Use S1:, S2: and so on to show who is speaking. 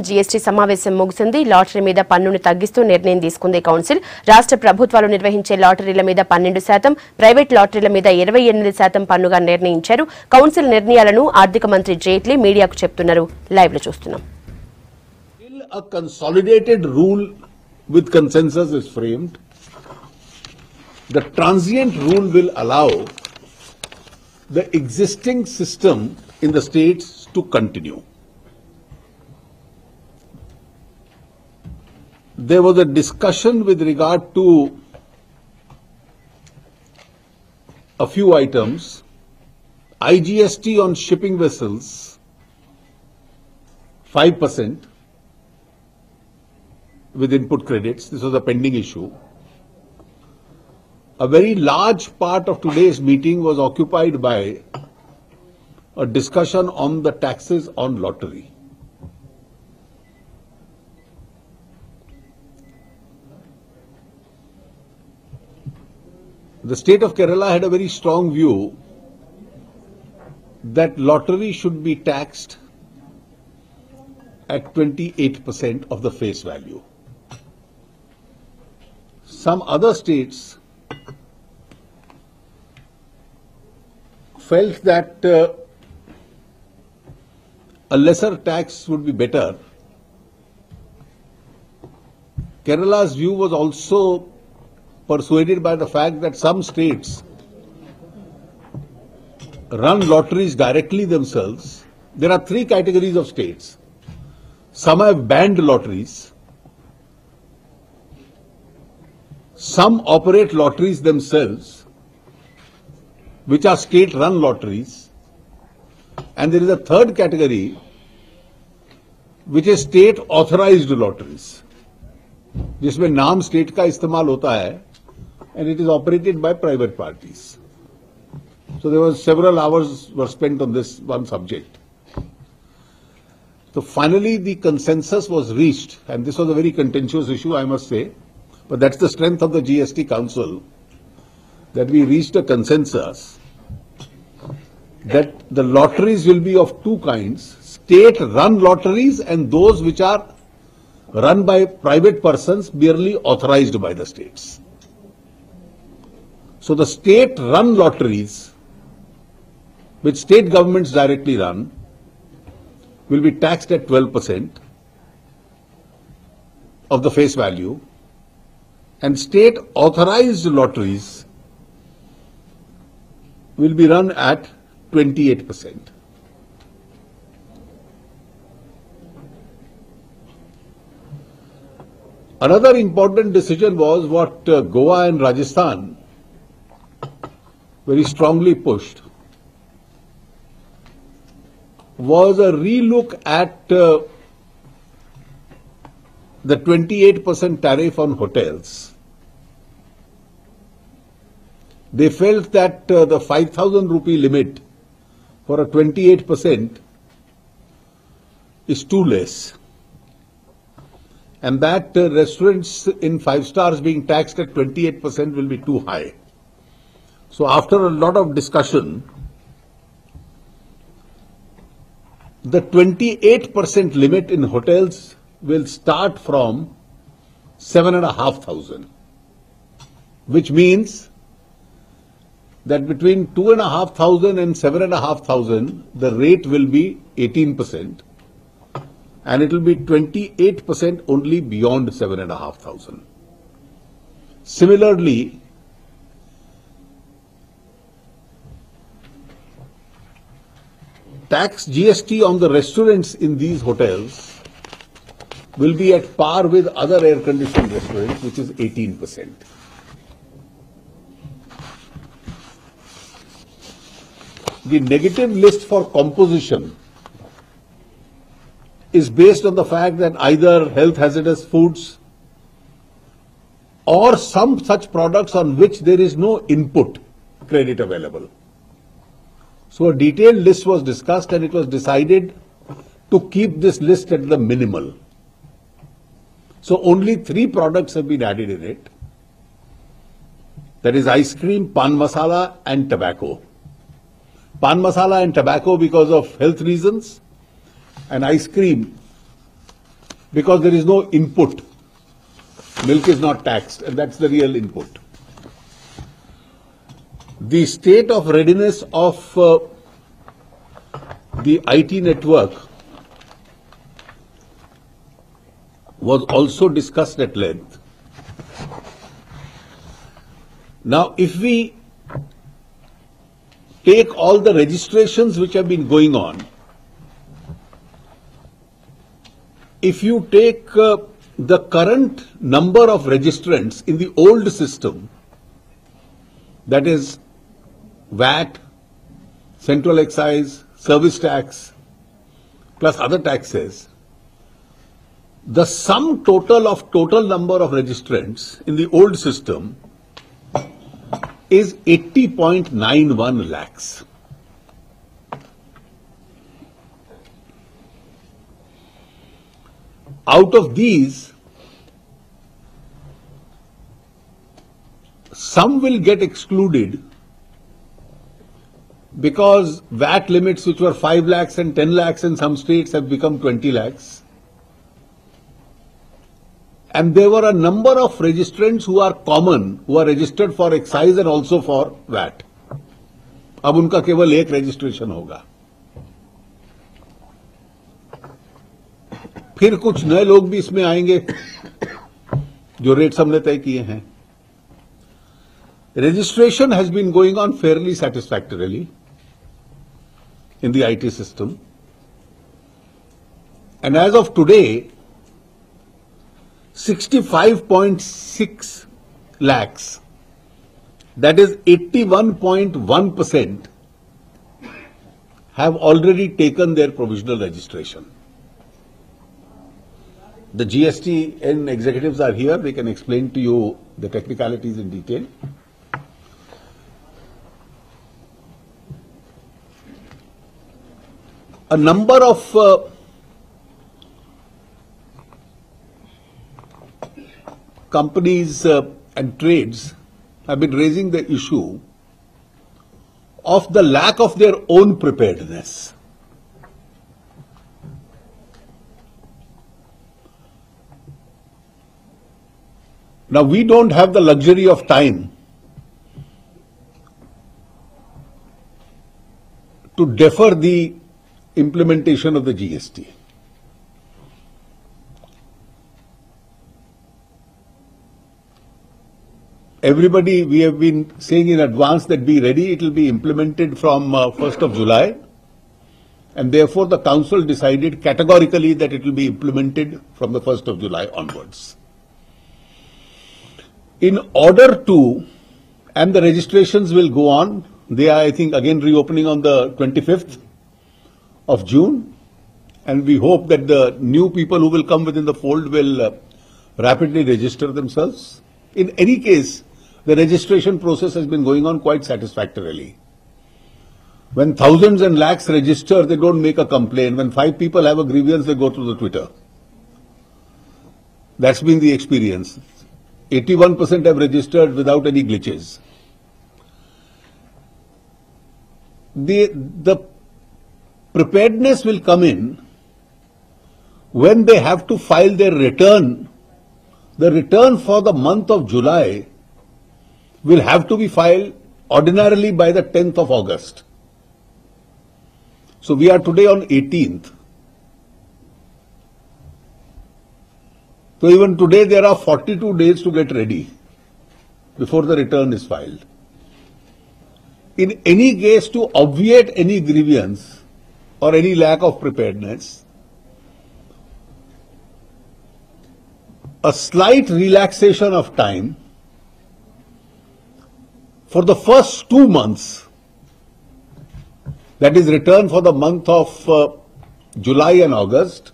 S1: GST సమావేశం ముగిసింది. Lottery మీద పన్నును తగ్గిస్తూ నిర్ణయం తీసుకుంది కౌన్సిల్. రాష్ట్ర ప్రభుత్వాలు నిర్వహించే లాటరీల మీద 12%, ప్రైవేట్ లాటరీల మీద 28% పన్నుగా నిర్ణయించారు. కౌన్సిల్ నిర్ణయాలను ఆర్థిక మంత్రి జైట్లీ మీడియాకు చెప్తున్నారు. లైవ్ లో చూస్తున్నాం.
S2: A consolidated rule with consensus is framed. The transient rule will allow the existing system in the states to continue. There was a discussion with regard to a few items. IGST on shipping vessels 5% with input credits. This was a pending issue. A very large part of today's meeting was occupied by a discussion on the taxes on lottery. The state of Kerala had a very strong view that lottery should be taxed at 28% of the face value. Some other states felt that a lesser tax would be better. Kerala's view was also persuaded by the fact that some states run lotteries directly themselves. There are three categories of states. Some have banned lotteries. Some operate lotteries themselves, which are state-run lotteries. And there is a third category, which is state-authorized lotteries, जिसमें नाम state का इस्तेमाल होता है, and it is operated by private parties. So there was several hours were spent on this one subject. So finally the consensus was reached, and this was a very contentious issue, I must say, but that's the strength of the GST Council, that we reached a consensus that the lotteries will be of two kinds: state-run lotteries and those which are run by private persons merely authorized by the states. So the state-run lotteries, which state governments directly run, will be taxed at 12% of the face value, and state-authorized lotteries will be run at 28%. Another important decision was what Goa and Rajasthan very strongly pushed, was a relook at the 28% tariff on hotels. They felt that the 5,000 rupee limit for a 28% is too less, and that restaurants in 5 stars being taxed at 28% will be too high. So after a lot of discussion, the 28% limit in hotels will start from 7,500, which means that between 2,500 and 7,500, the rate will be 18%, and it will be 28% only beyond 7,500. Similarly, tax GST on the restaurants in these hotels will be at par with other air-conditioned restaurants, which is 18%. The negative list for composition is based on the fact that either health hazardous foods or some such products on which there is no input credit available. So a detailed list was discussed, and it was decided to keep this list at the minimal. So only 3 products have been added in it. That is ice cream, pan masala and tobacco. Pan masala and tobacco because of health reasons, and ice cream because there is no input. Milk is not taxed, and that's the real input. The state of readiness of the IT network was also discussed at length. Now, if we take all the registrations which have been going on, if you take the current number of registrants in the old system, that is VAT, central excise, service tax, plus other taxes, the sum total of total number of registrants in the old system is 80.91 lakhs. Out of these, some will get excluded because VAT limits which were 5 lakhs and 10 lakhs in some states have become 20 lakhs. And there were a number of registrants who are common, who are registered for excise and also for VAT. अब उनका केवल एक registration होगा. फिर कुछ नए लोग भी इसमें आएंगे जो रेट्स हमने तय किए हैं. Registration has been going on fairly satisfactorily in the IT system. And as of today, 65.6 lakhs, that is 81.1%, have already taken their provisional registration. The GST and executives are here. They can explain to you the technicalities in detail. A number of companies and trades have been raising the issue of the lack of their own preparedness. Now, we don't have the luxury of time to defer the implementation of the GST. Everybody, we have been saying in advance that be ready, it will be implemented from 1st of July, and therefore the council decided categorically that it will be implemented from the 1st of July onwards. In order to, and the registrations will go on, they are, I think, again reopening on the 25th of June, and we hope that the new people who will come within the fold will rapidly register themselves. In any case, the registration process has been going on quite satisfactorily. When thousands and lakhs register, they don't make a complaint. When 5 people have a grievance, they go to the Twitter. That's been the experience. 81% have registered without any glitches. The preparedness will come in when they have to file their return. The return for the month of July will have to be filed ordinarily by the 10th of August. So we are today on 18th. So even today there are 42 days to get ready before the return is filed. In any case, to obviate any grievance or any lack of preparedness, a slight relaxation of time for the first 2 months, that is return for the month of July and August,